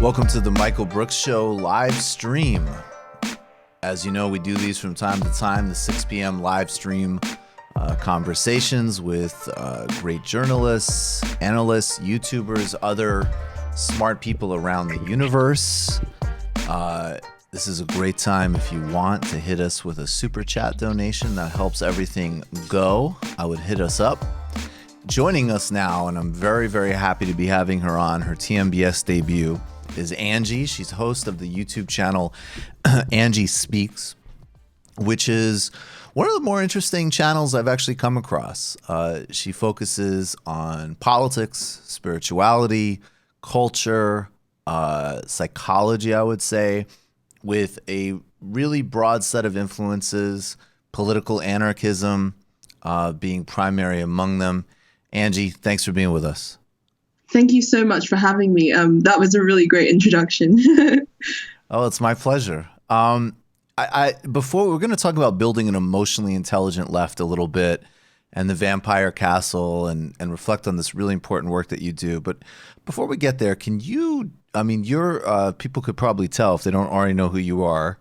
Welcome to the Michael Brooks Show live stream. As you know, we do these from time to time, the 6 p.m. live stream conversations with great journalists, analysts, YouTubers, other smart people around the universe. This is a great time if you want to hit us with a super chat donation that helps everything go. I would hit us up. Joining us now, and I'm very, very happy to be having her on, her TMBS debut, is Angie. She's host of the YouTube channel Angie Speaks, which is one of the more interesting channels I've actually come across. She focuses on politics, spirituality, culture, psychology, I would say, with a really broad set of influences, political anarchism being primary among them. Angie, thanks for being with us. Thank you so much for having me. That was a really great introduction. Oh, it's my pleasure. Before we're going to talk about building an emotionally intelligent left a little bit and the vampire castle and reflect on this really important work that you do. But before we get there, can you, people could probably tell if they don't already know who you are,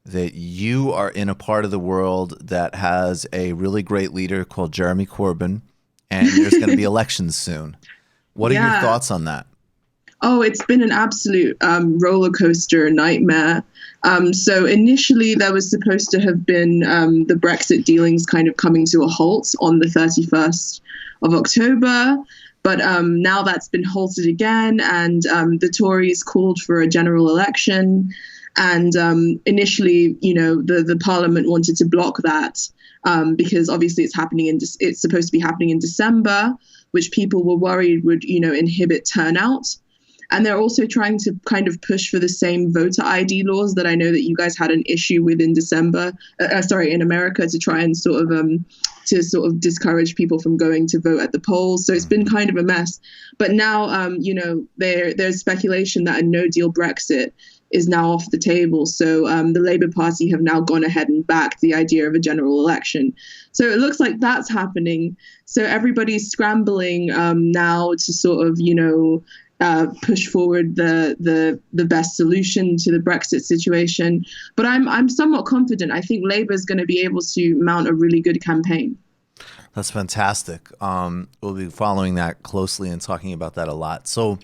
that you are in a part of the world that has a really great leader called Jeremy Corbyn, and there's going to be elections soon. What are your thoughts on that? Oh, it's been an absolute roller coaster nightmare. So initially there was supposed to have been the Brexit dealings kind of coming to a halt on the 31st of October. But now that's been halted again, and the Tories called for a general election. And initially, the Parliament wanted to block that because obviously it's supposed to be happening in December, which people were worried would, inhibit turnout. And they're also trying to kind of push for the same voter ID laws that I know that you guys had an issue with in in America, to try and sort of discourage people from going to vote at the polls. So it's been kind of a mess. But now, there's speculation that a no-deal Brexit is now off the table. So the Labour Party have now gone ahead and backed the idea of a general election. So it looks like that's happening. So everybody's scrambling now to sort of, push forward the best solution to the Brexit situation. But I'm somewhat confident. I think Labour is going to be able to mount a really good campaign. That's fantastic. We'll be following that closely and talking about that a lot. So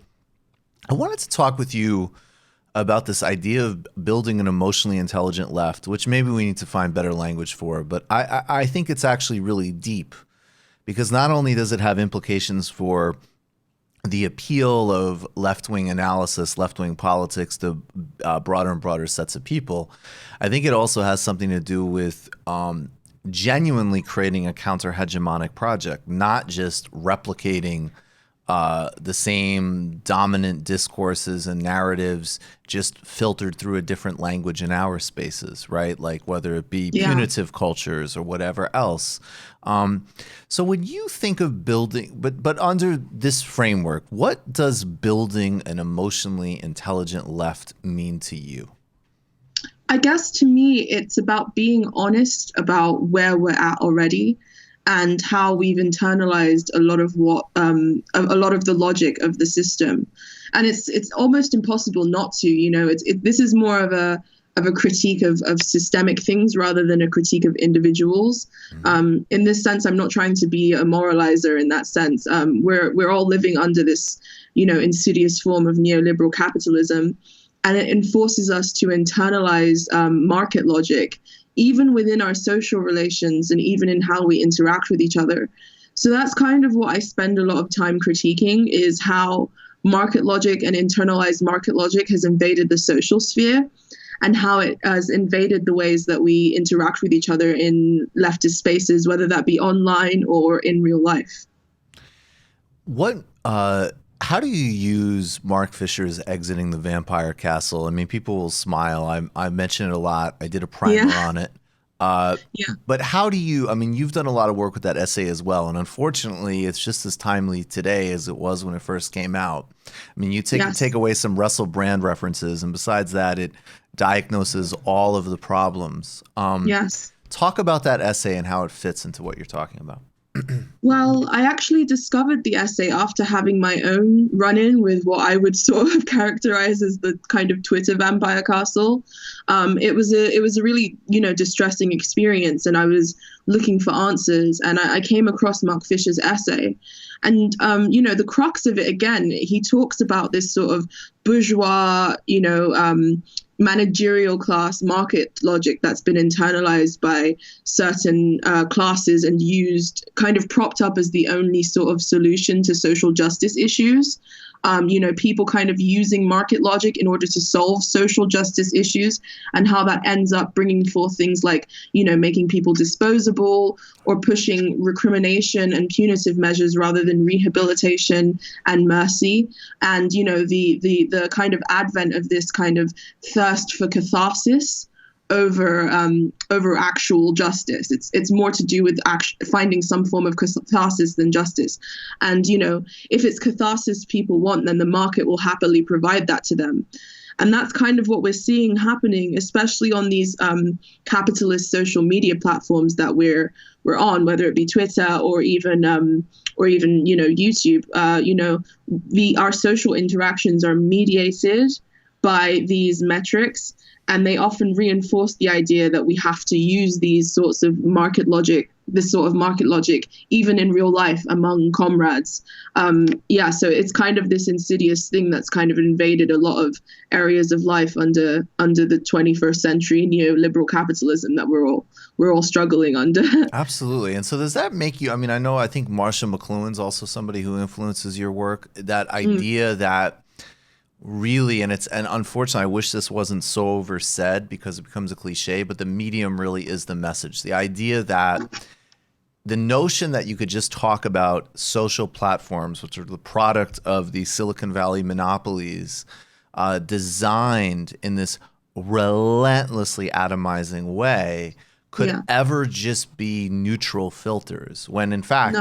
I wanted to talk with you about this idea of building an emotionally intelligent left, which maybe we need to find better language for. But I think it's actually really deep, because not only does it have implications for the appeal of left-wing analysis, left-wing politics to broader and broader sets of people, I think it also has something to do with genuinely creating a counter-hegemonic project, not just replicating the same dominant discourses and narratives just filtered through a different language in our spaces, right? Like whether it be punitive cultures or whatever else. So when you think of building, but under this framework, what does building an emotionally intelligent left mean to you? I guess to me, it's about being honest about where we're at already, and how we've internalized a lot of the logic of the system. And it's almost impossible not to. This is more of a critique of systemic things rather than a critique of individuals. In this sense, I'm not trying to be a moralizer in that sense. We're all living under this, insidious form of neoliberal capitalism, and it enforces us to internalize market logic, even within our social relations and even in how we interact with each other. So that's kind of what I spend a lot of time critiquing, is how market logic and internalized market logic has invaded the social sphere, and how it has invaded the ways that we interact with each other in leftist spaces, whether that be online or in real life. How do you use Mark Fisher's Exiting the Vampire Castle? I mean, people will smile. I mention it a lot. I did a primer on it. But how do you, you've done a lot of work with that essay as well. And unfortunately, it's just as timely today as it was when it first came out. You take away some Russell Brand references. And besides that, it diagnoses all of the problems. Talk about that essay and how it fits into what you're talking about. Well, I actually discovered the essay after having my own run-in with what I would sort of characterize as the kind of Twitter vampire castle. It was a really, distressing experience, and I was looking for answers, and I came across Mark Fisher's essay, and the crux of it again, he talks about this sort of bourgeois, managerial class market logic that's been internalized by certain classes and used kind of propped up as the only sort of solution to social justice issues. People kind of using market logic in order to solve social justice issues, and how that ends up bringing forth things like, making people disposable, or pushing recrimination and punitive measures rather than rehabilitation and mercy. And, the kind of advent of this kind of thirst for catharsis over actual justice. It's more to do with finding some form of catharsis than justice. And if it's catharsis people want, then the market will happily provide that to them. And that's kind of what we're seeing happening, especially on these capitalist social media platforms that we're on, whether it be Twitter or even YouTube. Our social interactions are mediated by these metrics, and they often reinforce the idea that we have to use this sort of market logic, even in real life among comrades. So it's kind of this insidious thing that's kind of invaded a lot of areas of life under the 21st century neoliberal capitalism that we're all struggling under. Absolutely. And so does that make you, I think Marcia McLuhan's also somebody who influences your work, that idea that really, and unfortunately, I wish this wasn't so oversaid because it becomes a cliche, but the medium really is the message. The idea that the notion that you could just talk about social platforms, which are the product of the Silicon Valley monopolies, designed in this relentlessly atomizing way, could ever just be neutral filters, when in fact,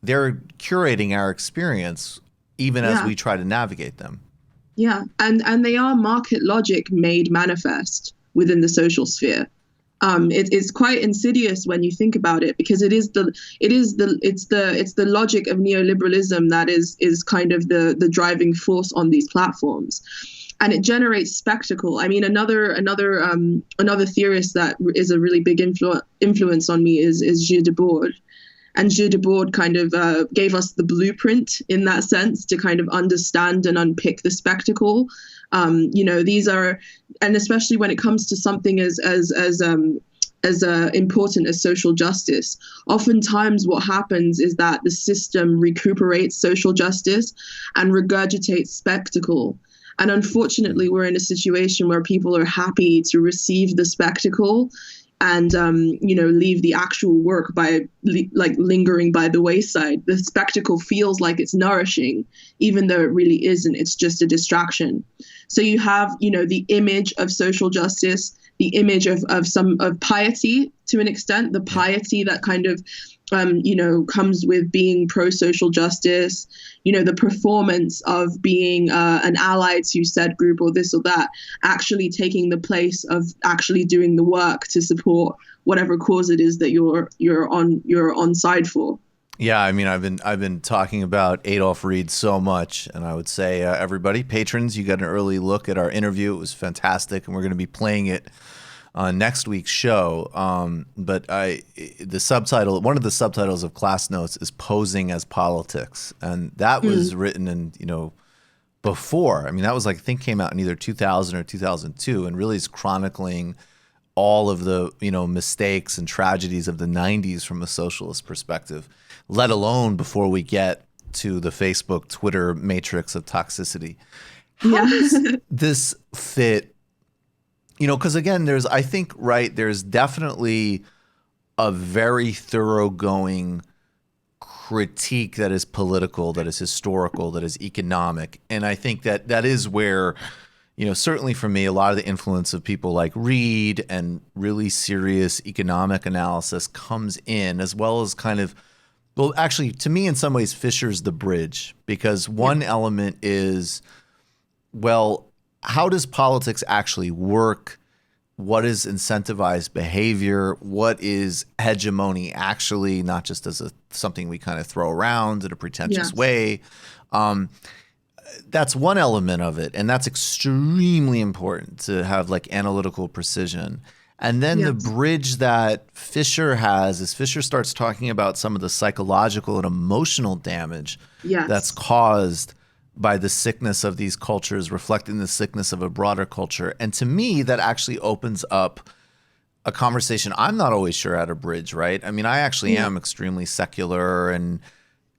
they're curating our experience even as we try to navigate them. Yeah, and they are market logic made manifest within the social sphere. It's quite insidious when you think about it, because it's the logic of neoliberalism that is kind of the driving force on these platforms, and it generates spectacle. I mean, another theorist that is a really big influence on me is Gilles Debord. And Gilles Debord kind of gave us the blueprint in that sense to kind of understand and unpick the spectacle. These are, and especially when it comes to something as important as social justice, oftentimes what happens is that the system recuperates social justice and regurgitates spectacle. And unfortunately, we're in a situation where people are happy to receive the spectacle and leave the actual work by lingering by the wayside. The spectacle feels like it's nourishing, even though it really isn't. It's just a distraction. So you have, the image of social justice, the image of piety to an extent, the piety that kind of comes with being pro-social justice, the performance of being an ally to said group or this or that, actually taking the place of actually doing the work to support whatever cause it is that you're on side for. Yeah, I've been talking about Adolf Reed so much, and I would say everybody, patrons, you got an early look at our interview. It was fantastic, and we're going to be playing it on next week's show. But the subtitle, one of the subtitles of Class Notes is "Posing as Politics," and that was written in before. That was I think came out in either 2000 or 2002, and really is chronicling all of the mistakes and tragedies of the 90s from a socialist perspective, let alone before we get to the Facebook, Twitter matrix of toxicity. How does this fit? Because again, there's definitely a very thoroughgoing critique that is political, that is historical, that is economic. And I think that is where, certainly for me, a lot of the influence of people like Reed and really serious economic analysis comes in, as well as kind of, well, actually, to me, in some ways, Fisher's the bridge, because one element is, well, how does politics actually work what is incentivized behavior, what is hegemony actually, not just as something we kind of throw around in a pretentious way. That's one element of it, and that's extremely important to have like analytical precision. And then the bridge that Fisher has is Fisher starts talking about some of the psychological and emotional damage that's caused by the sickness of these cultures, reflecting the sickness of a broader culture. And to me, that actually opens up a conversation I'm not always sure how to bridge, right? I mean, I actually am extremely secular and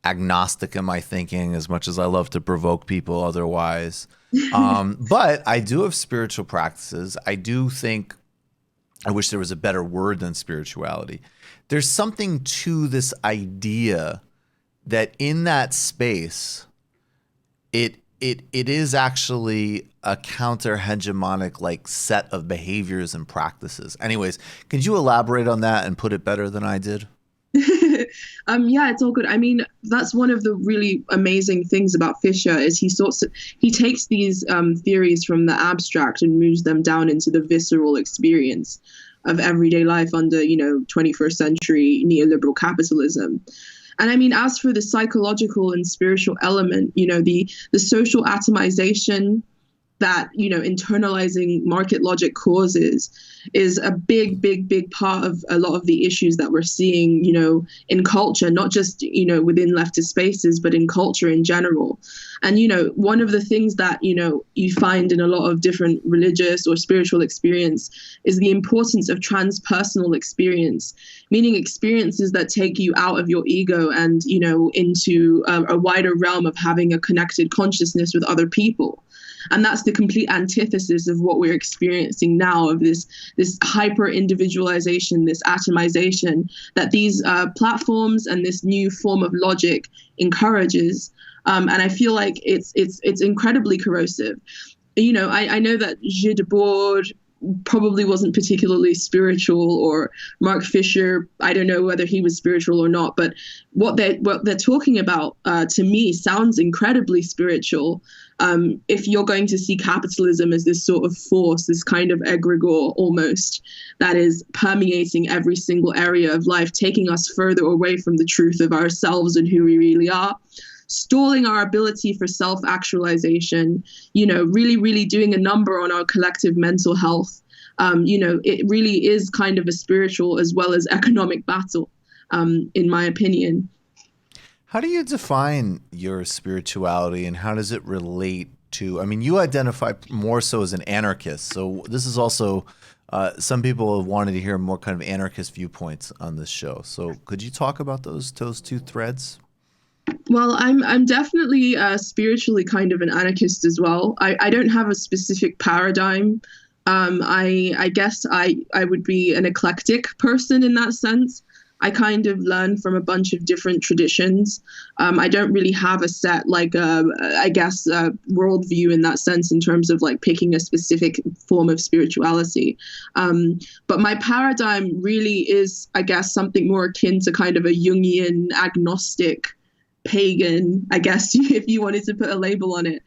agnostic in my thinking, as much as I love to provoke people otherwise. But I do have spiritual practices. I do think, I wish there was a better word than spirituality. There's something to this idea that in that space, it is actually a counter-hegemonic like set of behaviors and practices. Anyways, could you elaborate on that and put it better than I did? Yeah, it's all good. I mean, that's one of the really amazing things about Fisher is he takes these theories from the abstract and moves them down into the visceral experience of everyday life under, 21st century neoliberal capitalism. And I mean, as for the psychological and spiritual element, the social atomization that, internalizing market logic causes is a big, big, big part of a lot of the issues that we're seeing, in culture, not just, within leftist spaces, but in culture in general. And, one of the things that, you find in a lot of different religious or spiritual experience is the importance of transpersonal experience, meaning experiences that take you out of your ego and, into a wider realm of having a connected consciousness with other people. And that's the complete antithesis of what we're experiencing now, of this hyper individualization, this atomization that these platforms and this new form of logic encourages. And I feel like it's incredibly corrosive. I know that Gilles Debord probably wasn't particularly spiritual, or Mark Fisher, I don't know whether he was spiritual or not, but what they're talking about to me sounds incredibly spiritual. If you're going to see capitalism as this sort of force, this kind of egregore almost, that is permeating every single area of life, taking us further away from the truth of ourselves and who we really are, stalling our ability for self-actualization, really, really doing a number on our collective mental health. It really is kind of a spiritual as well as economic battle, in my opinion. How do you define your spirituality, and how does it relate to, I mean, you identify more so as an anarchist. So this is also, some people have wanted to hear more kind of anarchist viewpoints on this show. So could you talk about those two threads? Well, I'm definitely spiritually kind of an anarchist as well. I don't have a specific paradigm. I guess I would be an eclectic person in that sense. I kind of learn from a bunch of different traditions. I don't really have a set, worldview in that sense, in terms of like picking a specific form of spirituality. But my paradigm really is, I guess, something more akin to kind of a Jungian agnostic pagan, I guess, if you wanted to put a label on it.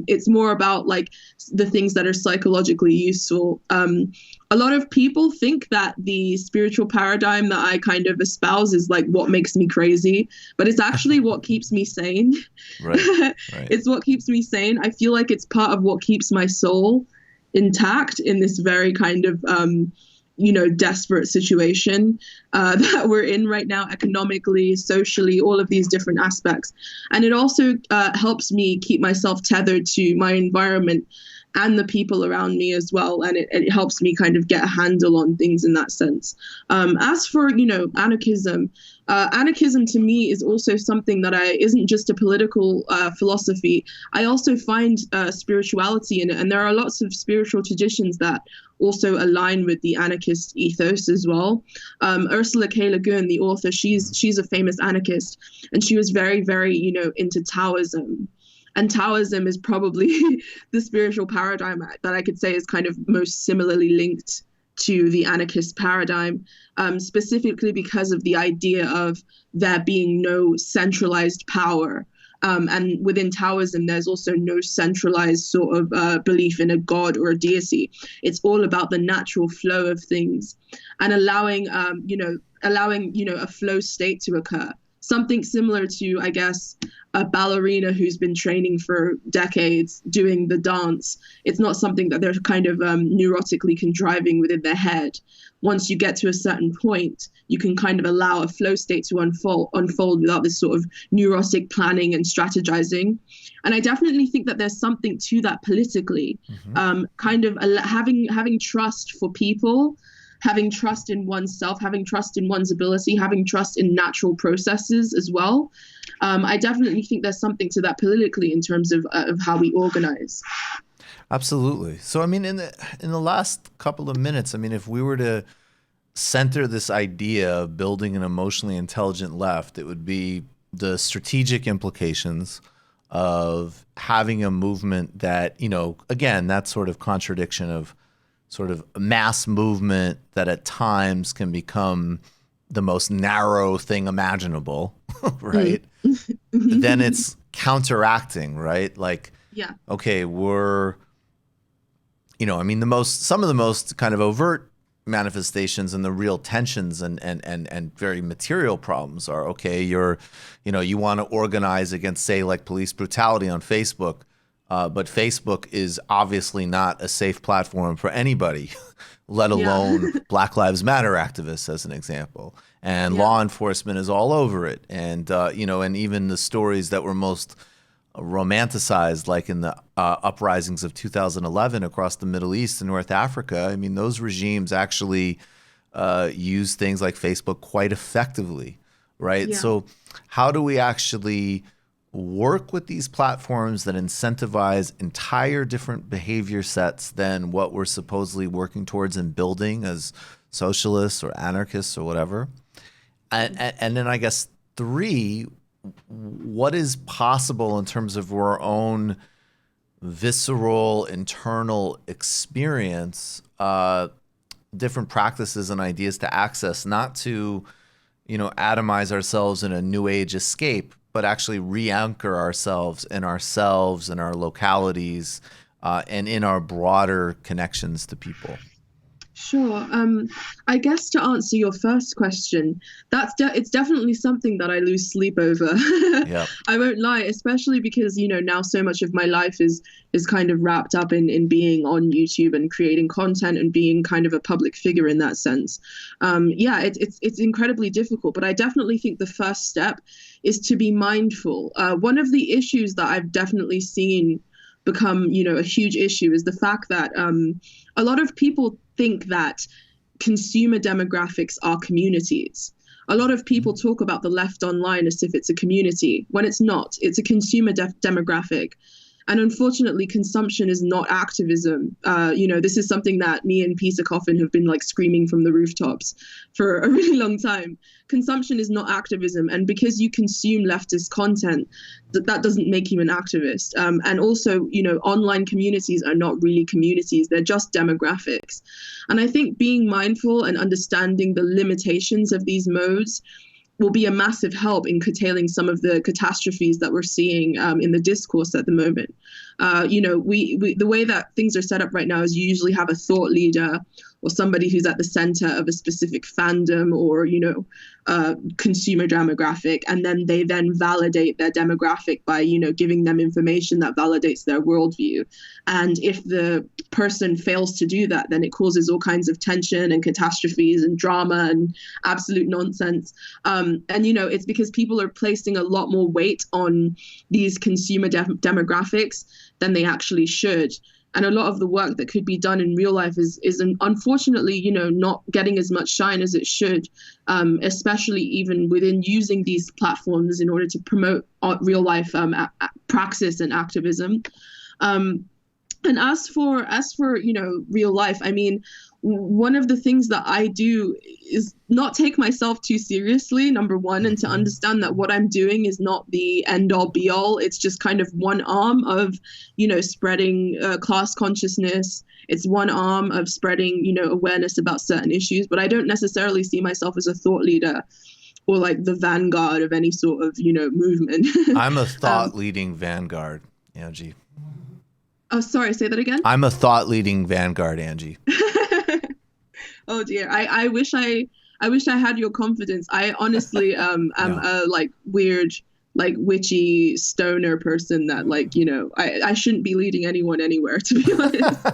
It's more about like the things that are psychologically useful. A lot of people think that the spiritual paradigm that I kind of espouse is like what makes me crazy, but it's actually what keeps me sane. Right. It's what keeps me sane. I feel like it's part of what keeps my soul intact in this very kind of desperate situation that we're in right now, economically, socially, all of these different aspects. And it also helps me keep myself tethered to my environment and the people around me as well. And it helps me kind of get a handle on things in that sense. As for, anarchism, anarchism to me is also something that isn't just a political philosophy. I also find spirituality in it. And there are lots of spiritual traditions that also align with the anarchist ethos as well. Ursula K. Le Guin, the author, she's a famous anarchist, and she was very, very, into Taoism. And Taoism is probably the spiritual paradigm that I could say is kind of most similarly linked to the anarchist paradigm, specifically because of the idea of there being no centralized power. And within Taoism, there's also no centralized sort of belief in a god or a deity. It's all about the natural flow of things and allowing a flow state to occur. Something similar to, I guess, a ballerina who's been training for decades doing the dance. It's not something that they're kind of neurotically contriving within their head. Once you get to a certain point, you can kind of allow a flow state to unfold without this sort of neurotic planning and strategizing. And I definitely think that there's something to that politically, kind of having trust for people, having trust in oneself, having trust in one's ability, having trust in natural processes as well. I definitely think there's something to that politically in terms of how we organize. Absolutely. So, I mean, in the last couple of minutes, I mean, if we were to center this idea of building an emotionally intelligent left, it would be the strategic implications of having a movement that, again, that sort of contradiction of sort of a mass movement that at times can become the most narrow thing imaginable, right? Then it's counteracting, right? Like, okay, we're, some of the most kind of overt manifestations and the real tensions and very material problems are, okay, you want to organize against, say, like police brutality on Facebook, but Facebook is obviously not a safe platform for anybody, let alone Black Lives Matter activists, as an example. And law enforcement is all over it. And, and even the stories that were most romanticized, like in the uprisings of 2011 across the Middle East and North Africa, I mean, those regimes actually use things like Facebook quite effectively, right? Yeah. So how do we actually work with these platforms that incentivize entire different behavior sets than what we're supposedly working towards and building as socialists or anarchists or whatever? And then I guess 3, what is possible in terms of our own visceral internal experience, different practices and ideas to access, not to, atomize ourselves in a new age escape, but actually re-anchor ourselves in our localities, and in our broader connections to people? Sure. I guess to answer your first question, it's definitely something that I lose sleep over. Yep. I won't lie, especially because, now so much of my life is kind of wrapped up in being on YouTube and creating content and being kind of a public figure in that sense. It's incredibly difficult, but I definitely think the first step is to be mindful. One of the issues that I've definitely seen become, a huge issue is the fact that a lot of people think that consumer demographics are communities. A lot of people talk about the left online as if it's a community, when it's not. It's a consumer demographic. And unfortunately, consumption is not activism. This is something that me and Peter Coffin have been screaming from the rooftops for a really long time. Consumption is not activism. And because you consume leftist content, that doesn't make you an activist. And also, online communities are not really communities. They're just demographics. And I think being mindful and understanding the limitations of these modes will be a massive help in curtailing some of the catastrophes that we're seeing in the discourse at the moment. The way that things are set up right now is you usually have a thought leader or somebody who's at the center of a specific fandom or, consumer demographic, and then they validate their demographic by, giving them information that validates their worldview. And if the person fails to do that, then it causes all kinds of tension and catastrophes and drama and absolute nonsense. It's because people are placing a lot more weight on these consumer demographics than they actually should. And a lot of the work that could be done in real life is unfortunately, not getting as much shine as it should, especially even within using these platforms in order to promote real life praxis and activism. And as for real life, I mean, one of the things that I do is not take myself too seriously, number one, and to understand that what I'm doing is not the end all be all. It's just kind of one arm of, spreading class consciousness. It's one arm of spreading, awareness about certain issues, but I don't necessarily see myself as a thought leader or like the vanguard of any sort of, movement. I'm a thought-leading vanguard, Angie. Oh, sorry, say that again. I'm a thought-leading vanguard, Angie. Oh dear, I wish I had your confidence. I honestly am a like weird, like witchy stoner person that I shouldn't be leading anyone anywhere, to be honest.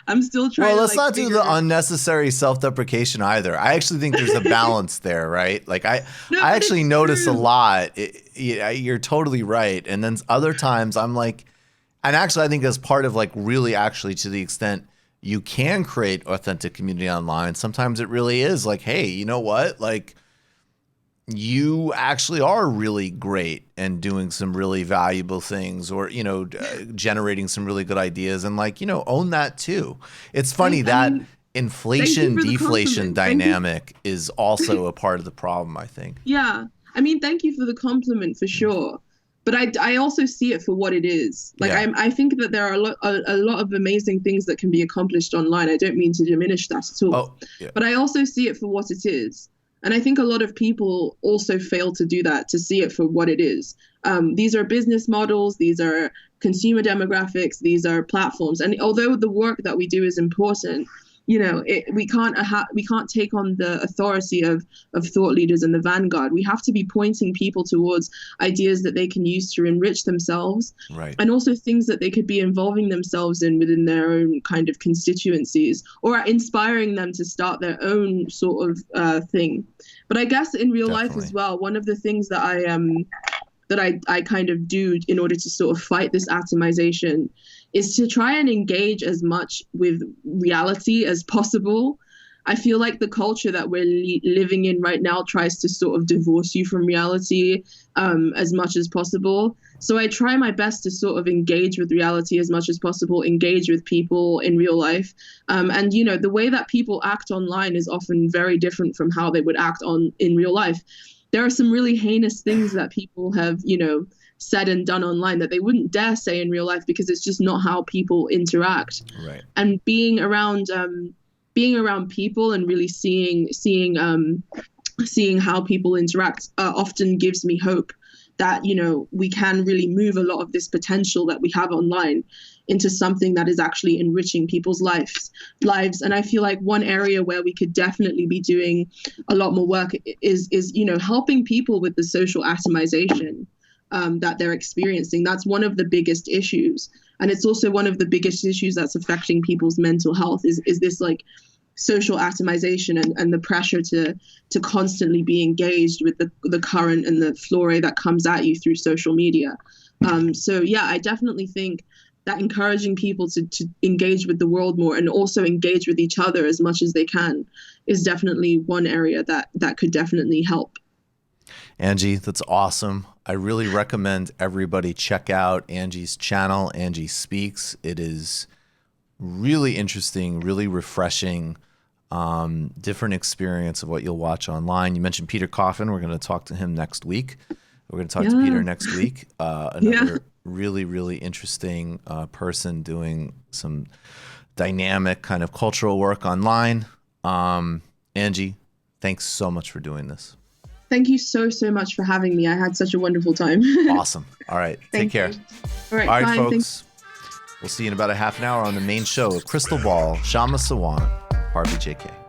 I'm still trying. Well, let's not do the unnecessary self-deprecation either. I actually think there's a balance there, right? Like I actually notice a lot. You're totally right. And then other times I'm like, and actually I think as part of like really actually to the extent you can create authentic community online, sometimes it really is like, hey, you know what? Like you actually are really great and doing some really valuable things, or, generating some really good ideas, and like, own that too. It's funny that inflation deflation dynamic is also a part of the problem, I think. Yeah. I mean, thank you for the compliment for sure. But I also see it for what it is. Like, yeah. I think that there are a lot of amazing things that can be accomplished online. I don't mean to diminish that at all. Oh, yeah. But I also see it for what it is. And I think a lot of people also fail to do that, to see it for what it is. These are business models. These are consumer demographics. These are platforms. And although the work that we do is important, we can't take on the authority of thought leaders in the vanguard. We have to be pointing people towards ideas that they can use to enrich themselves, right? And also things that they could be involving themselves in within their own kind of constituencies, or inspiring them to start their own sort of thing. But I guess in real life as well, one of the things that I kind of do in order to sort of fight this atomization is to try and engage as much with reality as possible. I feel like the culture that we're living in right now tries to sort of divorce you from reality as much as possible. So I try my best to sort of engage with reality as much as possible, engage with people in real life. And, the way that people act online is often very different from how they would act in real life. There are some really heinous things that people have, said and done online that they wouldn't dare say in real life, because it's just not how people interact. Right. And being around people and really seeing how people interact often gives me hope that, we can really move a lot of this potential that we have online into something that is actually enriching people's lives. And I feel like one area where we could definitely be doing a lot more work is helping people with the social atomization that they're experiencing. That's one of the biggest issues. And it's also one of the biggest issues that's affecting people's mental health is this like social atomization and the pressure to constantly be engaged with the current and the flora that comes at you through social media. So yeah, I definitely think that encouraging people to engage with the world more and also engage with each other as much as they can is definitely one area that could definitely help. Angie, that's awesome. I really recommend everybody check out Angie's channel, Angie Speaks. It is really interesting, really refreshing, different experience of what you'll watch online. You mentioned Peter Coffin. We're going to talk to him next week. We're going to talk to Peter next week. Another really, really interesting person doing some dynamic kind of cultural work online. Angie, thanks so much for doing this. Thank you so much for having me. I had such a wonderful time. Awesome. All right. Take care. All right, folks. We'll see you in about a half an hour on the main show of Crystal Ball, Shama Sawan, Harvey JK.